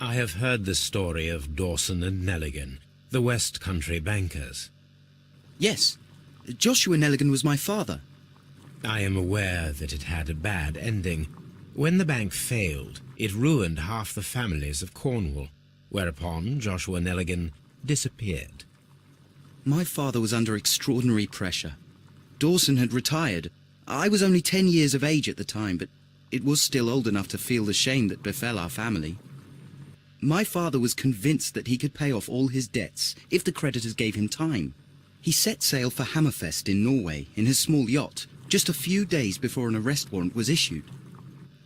I have heard the story of Dawson and Nelligan, the West Country bankers. Yes, Joshua Nelligan was my father. I am aware that it had a bad ending. When the bank failed, it ruined half the families of Cornwall, whereupon Joshua Nelligan disappeared. My father was under extraordinary pressure. Dawson had retired. I was only 10 years of age at the time, but it was still old enough to feel the shame that befell our family. My father was convinced that he could pay off all his debts if the creditors gave him time. He set sail for Hammerfest in Norway in his small yacht, just a few days before an arrest warrant was issued.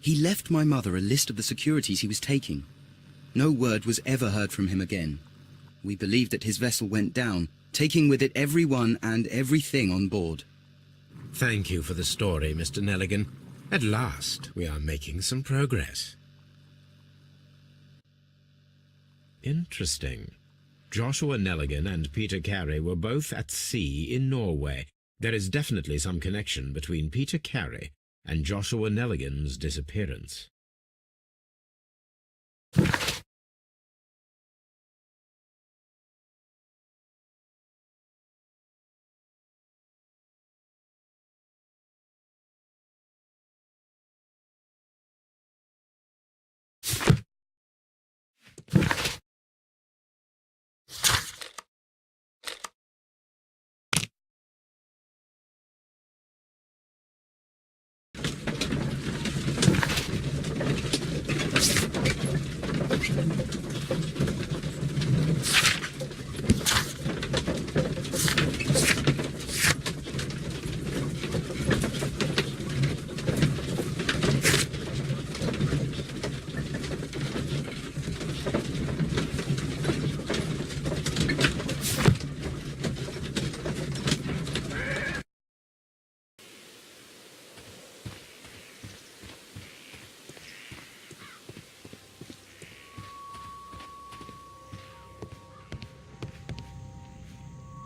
He left my mother a list of the securities he was taking. No word was ever heard from him again. We believed that his vessel went down, taking with it everyone and everything on board. Thank you for the story, Mr. Nelligan. At last, we are making some progress. Interesting. Joshua Nelligan and Peter Carey were both at sea in Norway. There is definitely some connection between Peter Carey and Joshua Nelligan's disappearance.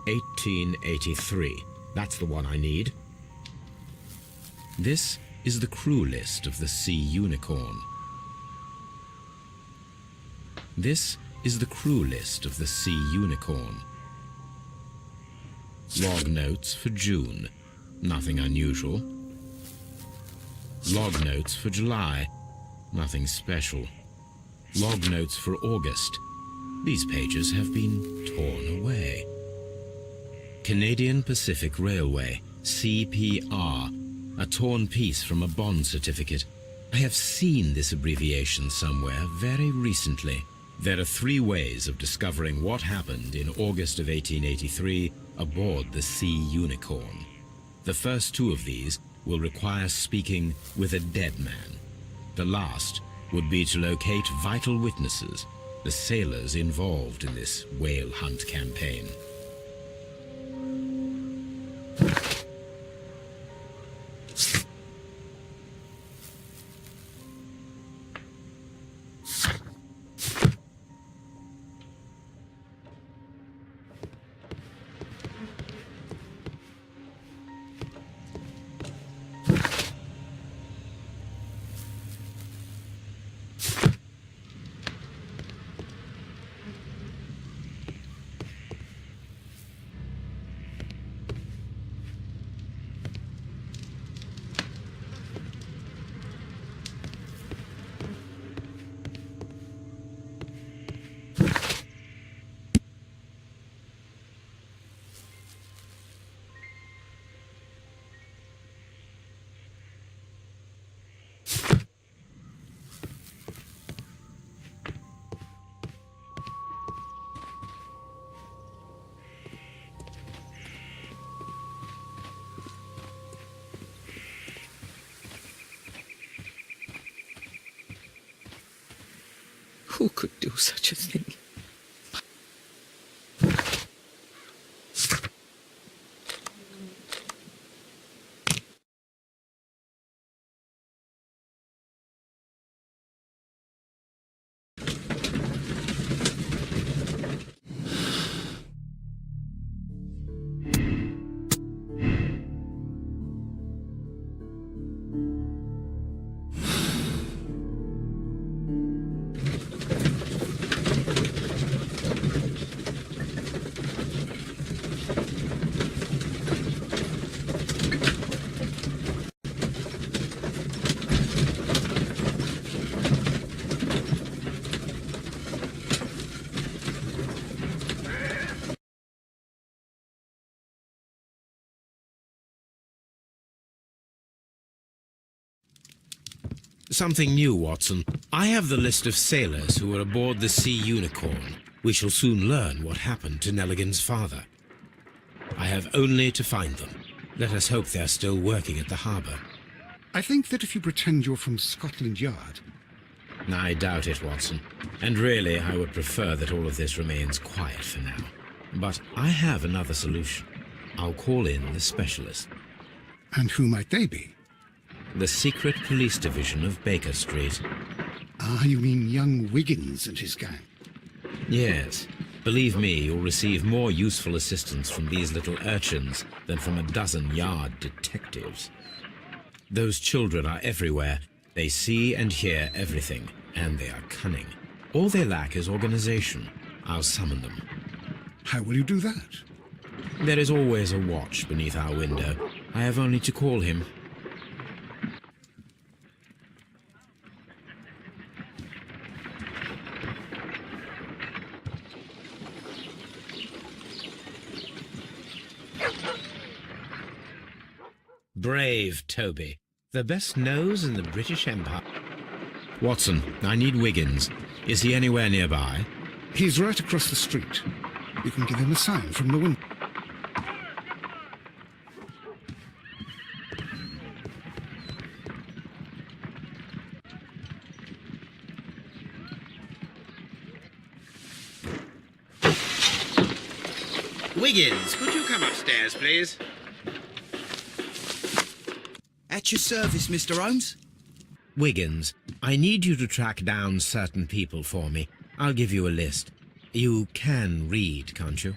"1883. That's the one I need. This is the crew list of the Sea Unicorn. This is the crew list of the Sea Unicorn. Log notes for June. Nothing unusual. Log notes for July. Nothing special. Log notes for August. These pages have been torn away. Canadian Pacific Railway, CPR, a torn piece from a bond certificate. I have seen this abbreviation somewhere very recently. There are 3 ways of discovering what happened in August of 1883 aboard the Sea Unicorn. The first 2 of these will require speaking with a dead man. The last would be to locate vital witnesses, the sailors involved in this whale hunt campaign. Who could do such a thing? Something new, Watson. I have the list of sailors who were aboard the Sea Unicorn. We shall soon learn what happened to Nelligan's father. I have only to find them. Let us hope they're still working at the harbour. I think that if you pretend you're from Scotland Yard... I doubt it, Watson. And really, I would prefer that all of this remains quiet for now. But I have another solution. I'll call in the specialist. And who might they be? The secret police division of Baker Street. Ah, you mean young Wiggins and his gang? Yes. Believe me, you'll receive more useful assistance from these little urchins than from a dozen yard detectives. Those children are everywhere. They see and hear everything, and they are cunning. All they lack is organization. I'll summon them. How will you do that? There is always a watch beneath our window. I have only to call him. Brave Toby. The best nose in the British Empire. Watson, I need Wiggins. Is he anywhere nearby? He's right across the street. You can give him a sign from the window. Wiggins, could you come upstairs, please? At your service, Mr. Holmes. Wiggins, I need you to track down certain people for me. I'll give you a list. You can read, can't you?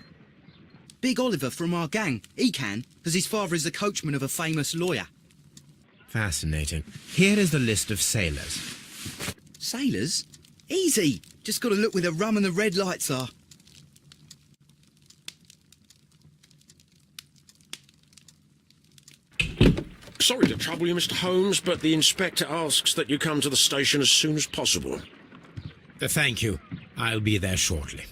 Big Oliver from our gang. He can, because his father is the coachman of a famous lawyer. Fascinating. Here is the list of sailors. Sailors? Easy. Just got to look where the rum and the red lights are. Sorry to trouble you, Mr. Holmes, but the inspector asks that you come to the station as soon as possible. Thank you. I'll be there shortly.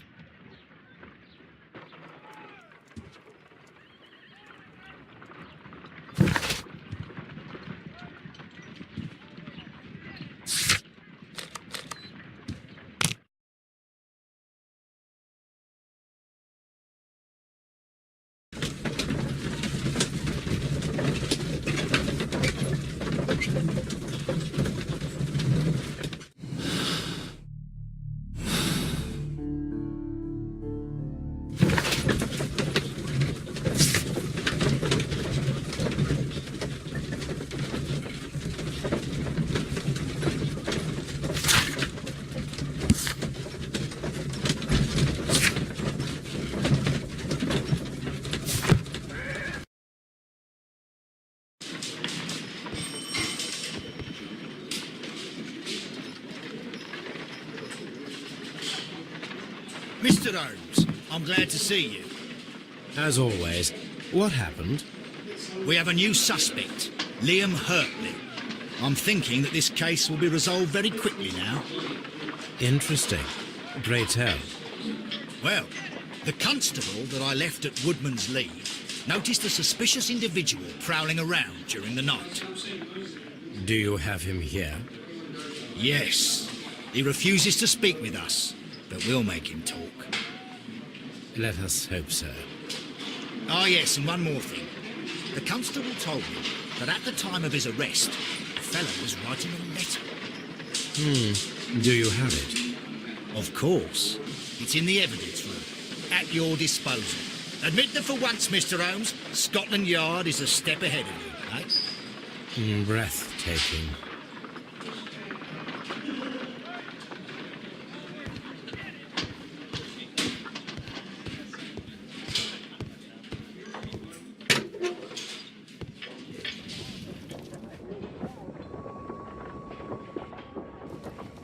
Mr. Holmes, I'm glad to see you. As always, what happened? We have a new suspect, Liam Hurtley. I'm thinking that this case will be resolved very quickly now. Interesting. Pray tell. Well, the constable that I left at Woodman's Lee noticed a suspicious individual prowling around during the night. Do you have him here? Yes, he refuses to speak with us, but we'll make him talk. Let us hope so. Ah, yes, and one more thing. The constable told me that at the time of his arrest, the fellow was writing a letter. Do you have it? Of course. It's in the evidence room, at your disposal. Admit that for once, Mr. Holmes, Scotland Yard is a step ahead of you, eh? Breathtaking.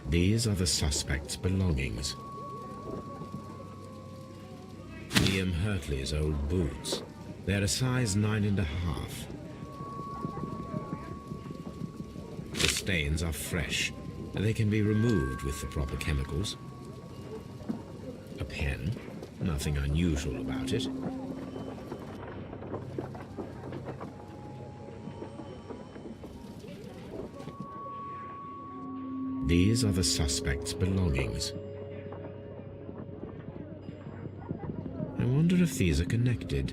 These are the suspect's belongings. Liam Hurtley's old boots. They're a size 9.5. The stains are fresh. They can be removed with the proper chemicals. A pen. Nothing unusual about it. These are the suspect's belongings. I wonder if these are connected.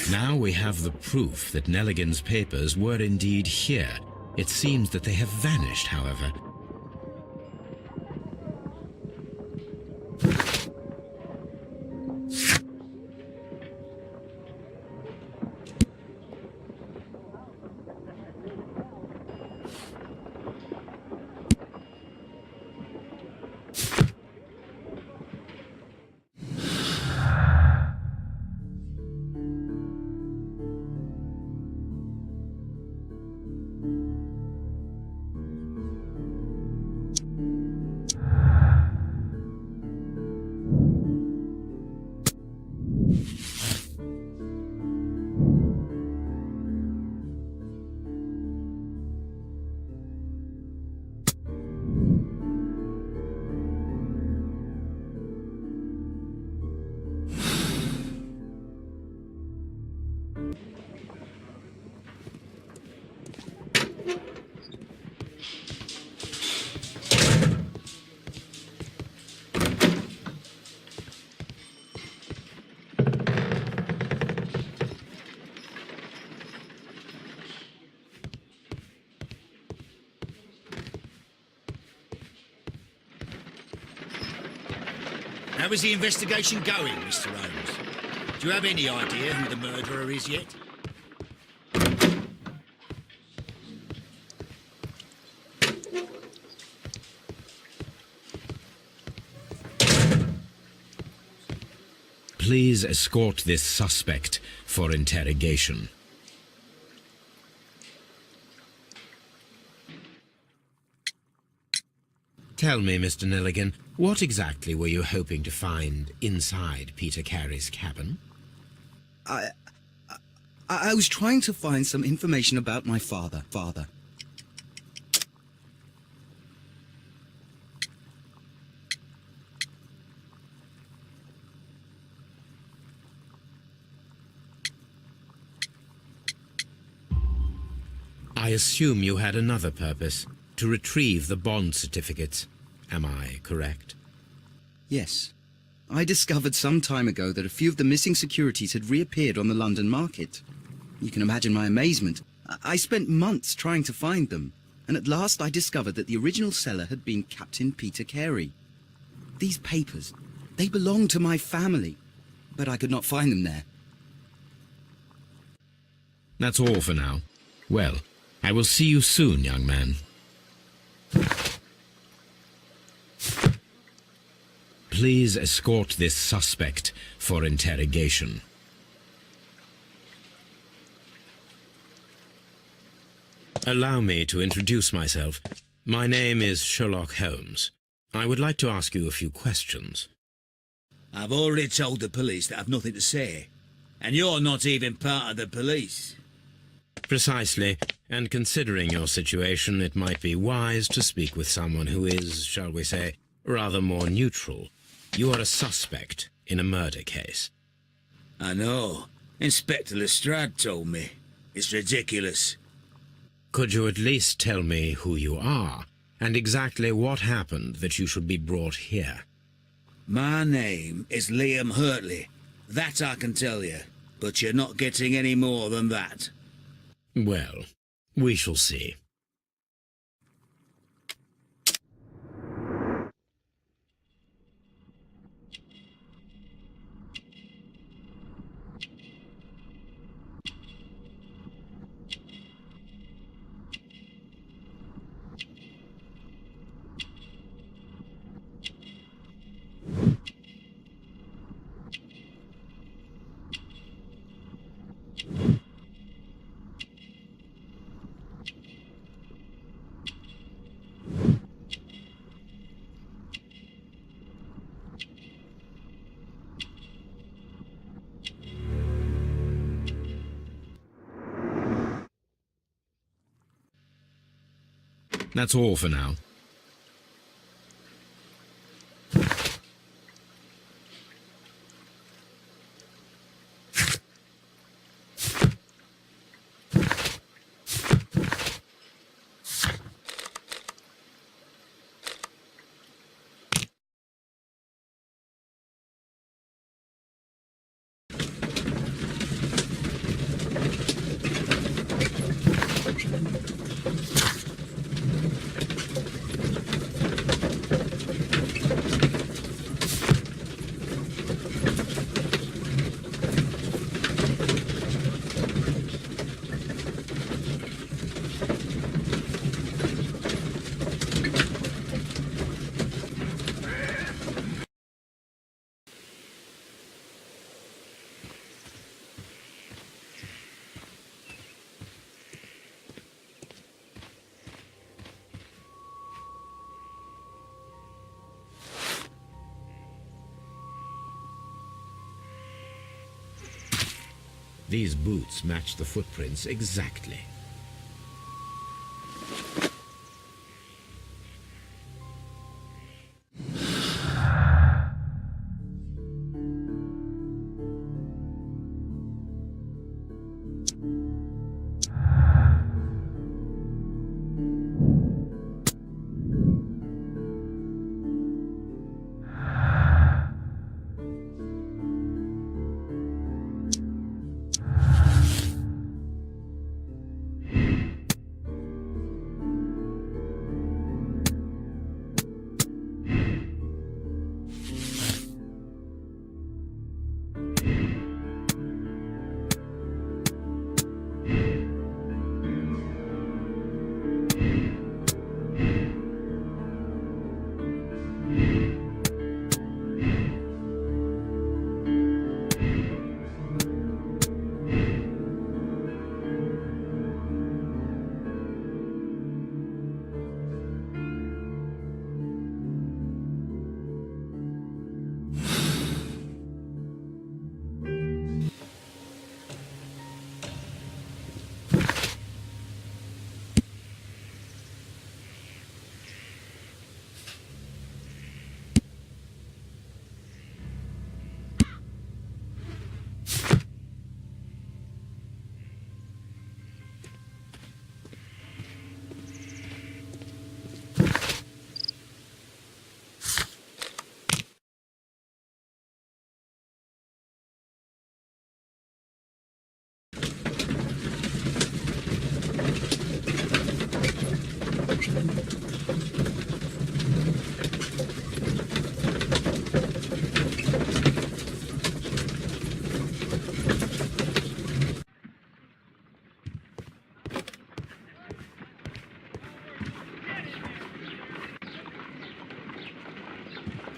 Now we have the proof that Nelligan's papers were indeed here. It seems that they have vanished, however. How is the investigation going, Mr. Holmes? Do you have any idea who the murderer is yet? Please escort this suspect for interrogation. Tell me, Mr. Nelligan, what exactly were you hoping to find inside Peter Carey's cabin? I was trying to find some information about my father. I assume you had another purpose, to retrieve the bond certificates. Am I correct? Yes. I discovered some time ago that a few of the missing securities had reappeared on the London market. You can imagine my amazement. I spent months trying to find them, and at last I discovered that the original seller had been Captain Peter Carey. These papers, they belonged to my family, but I could not find them there. That's all for now. Well, I will see you soon, young man. Please escort this suspect for interrogation. Allow me to introduce myself. My name is Sherlock Holmes. I would like to ask you a few questions. I've already told the police that I've nothing to say. And you're not even part of the police. Precisely, and considering your situation, it might be wise to speak with someone who is, shall we say, rather more neutral. You are a suspect in a murder case. I know. Inspector Lestrade told me. It's ridiculous. Could you at least tell me who you are, and exactly what happened that you should be brought here? My name is Liam Hurtley. That I can tell you. But you're not getting any more than that. Well, we shall see. That's all for now. These boots match the footprints exactly.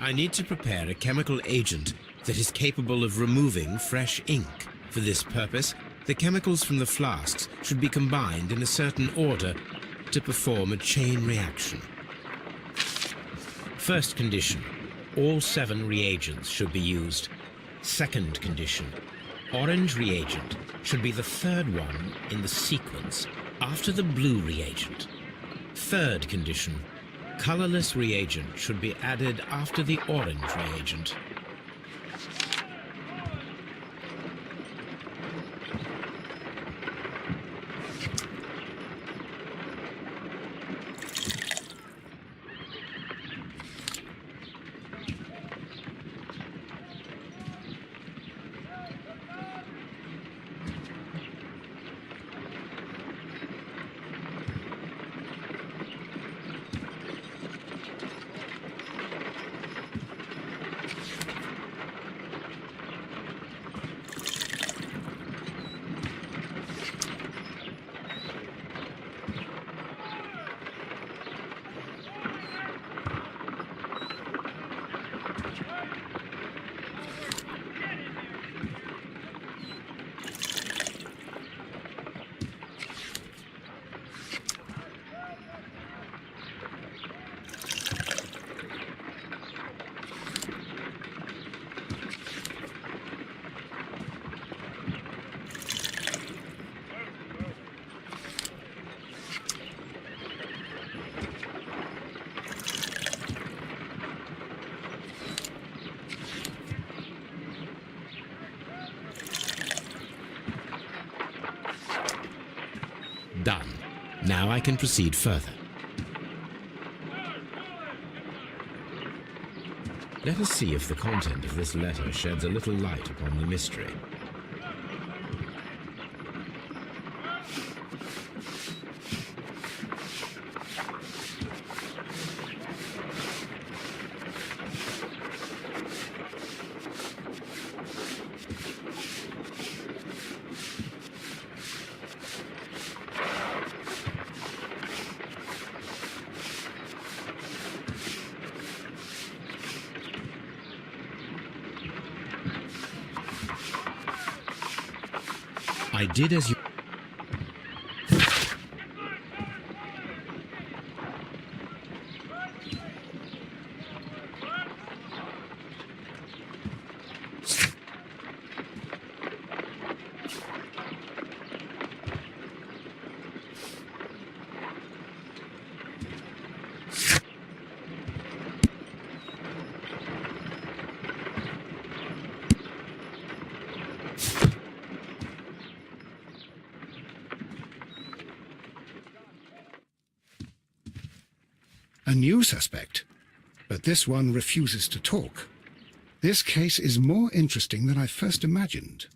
I need to prepare a chemical agent that is capable of removing fresh ink. For this purpose, the chemicals from the flasks should be combined in a certain order to perform a chain reaction. First condition, all 7 reagents should be used. Second condition, orange reagent should be the third one in the sequence after the blue reagent. Third condition, colorless reagent should be added after the orange reagent. Done. Now I can proceed further. Let us see if the content of this letter sheds a little light upon the mystery. I did as you... A new suspect. But this one refuses to talk. This case is more interesting than I first imagined.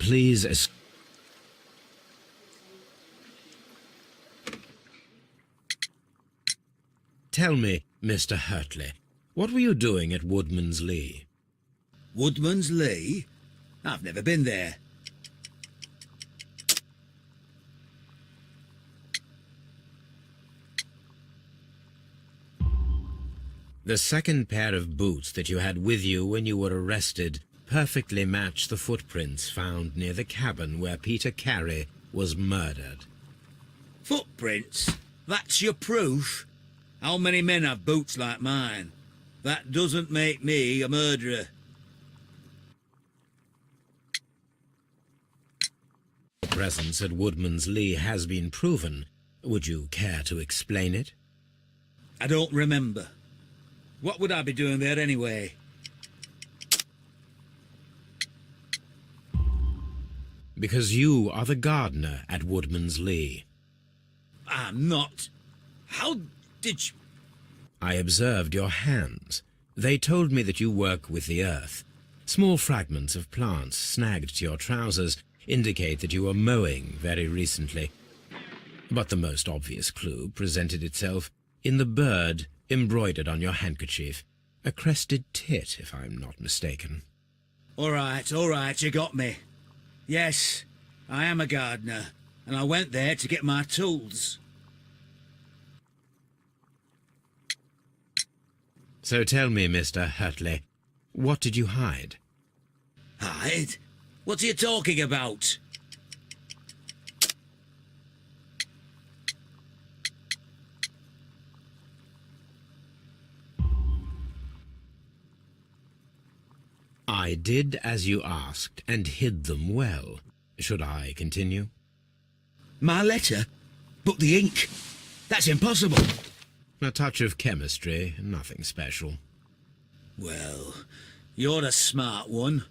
Please tell me, Mr. Hurtley, what were you doing at Woodman's Lee? Woodman's Lee? I've never been there. The second pair of boots that you had with you when you were arrested perfectly match the footprints found near the cabin where Peter Carey was murdered. Footprints? That's your proof? How many men have boots like mine? That doesn't make me a murderer. Presence at Woodman's Lee has been proven. Would you care to explain it? I don't remember. What would I be doing there anyway? Because you are the gardener at Woodman's Lee. I'm not. How did you... I observed your hands. They told me that you work with the earth. Small fragments of plants snagged to your trousers indicate that you were mowing very recently. But the most obvious clue presented itself in the bird embroidered on your handkerchief. A crested tit, if I'm not mistaken. All right, you got me. Yes, I am a gardener, and I went there to get my tools. So tell me, Mr. Hurtley, what did you hide? Hide? What are you talking about? I did as you asked, and hid them well. Should I continue? My letter? But the ink? That's impossible. A touch of chemistry, nothing special. Well, you're a smart one,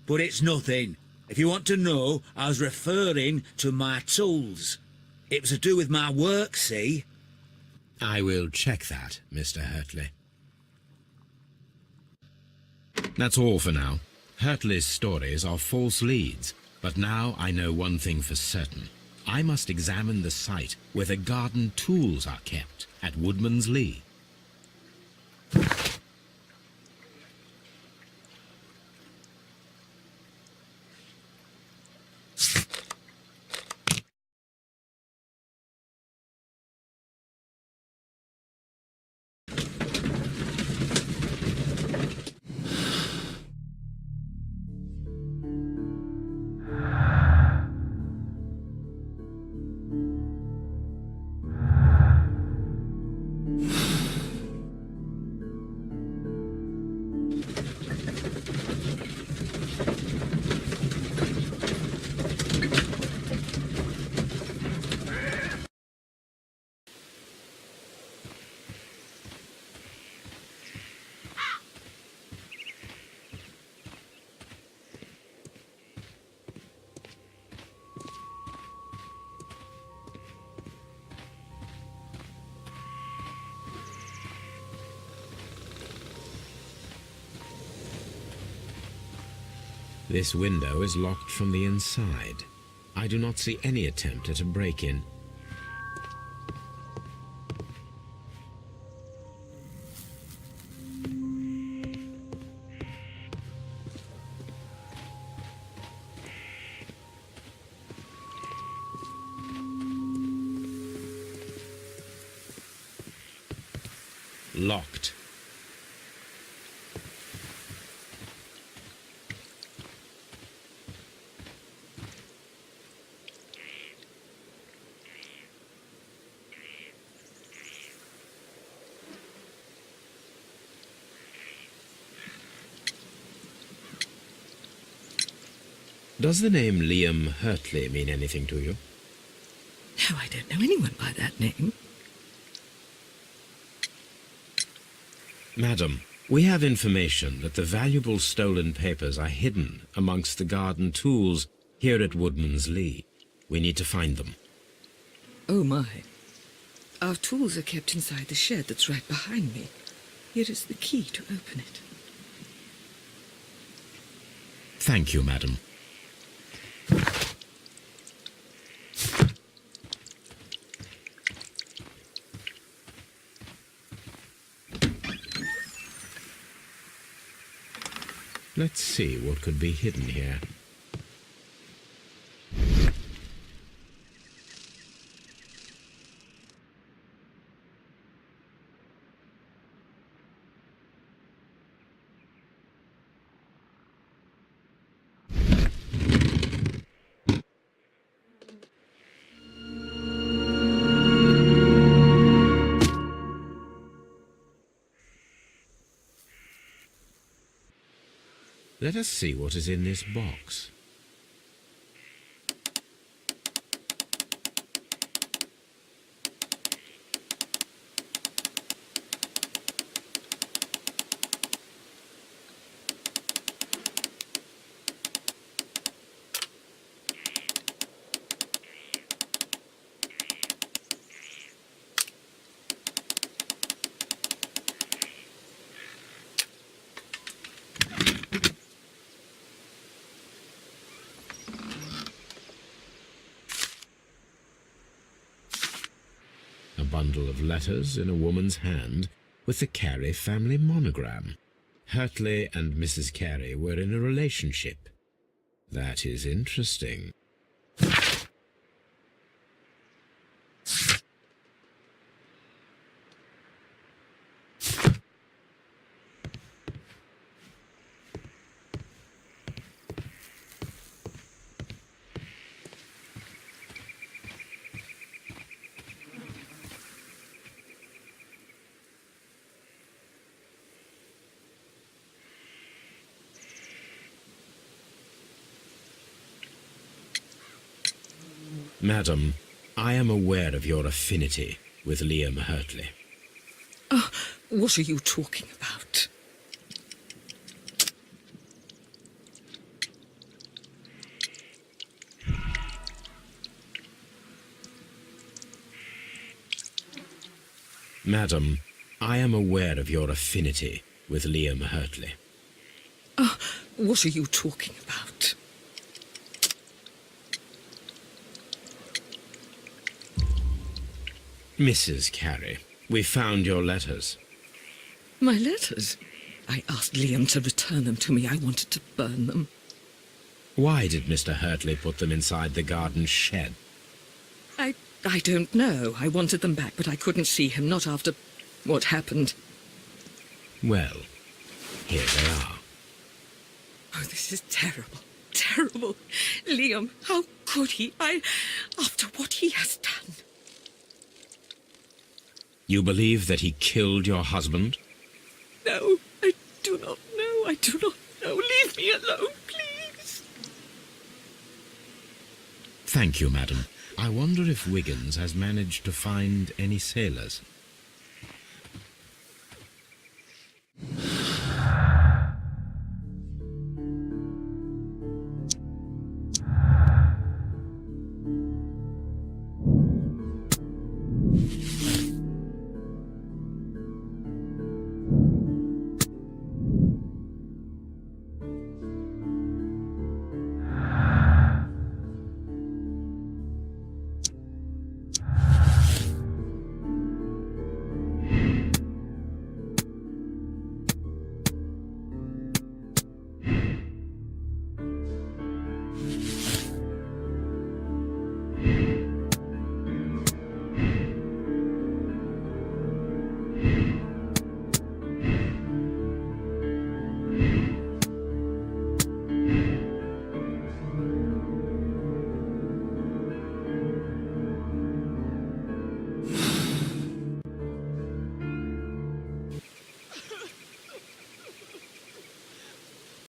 but it's nothing. If you want to know, I was referring to my tools. It was to do with my work, see? I will check that, Mr. Hurtley. That's all for now. Hurtley's stories are false leads, but now I know one thing for certain. I must examine the site where the garden tools are kept at Woodman's Lee. This window is locked from the inside. I do not see any attempt at a break-in. locked. Does the name Liam Hurtley mean anything to you? No, I don't know anyone by that name. Madam, we have information that the valuable stolen papers are hidden amongst the garden tools here at Woodman's Lee. We need to find them. Oh, my. Our tools are kept inside the shed that's right behind me. Here is the key to open it. Thank you, madam. Let's see what could be hidden here. Let us see what is in this box. A bundle of letters in a woman's hand with the Carey family monogram. Hurtley and Mrs. Carey were in a relationship. That is interesting. Madam, I am aware of your affinity with Liam Hurtley. Oh, what are you talking about? Madam, I am aware of your affinity with Liam Hurtley. Oh, what are you talking about? Mrs. Carey, we found your letters. My letters? I asked Liam to return them to me. I wanted to burn them. Why did Mr. Hurtley put them inside the garden shed? I don't know. I wanted them back, but I couldn't see him, not after what happened. Well, here they are. Oh, this is terrible. Terrible. Liam, how could he? After what he has done. You believe that he killed your husband? No, I do not know. I do not know. Leave me alone, please. Thank you, madam. I wonder if Wiggins has managed to find any sailors.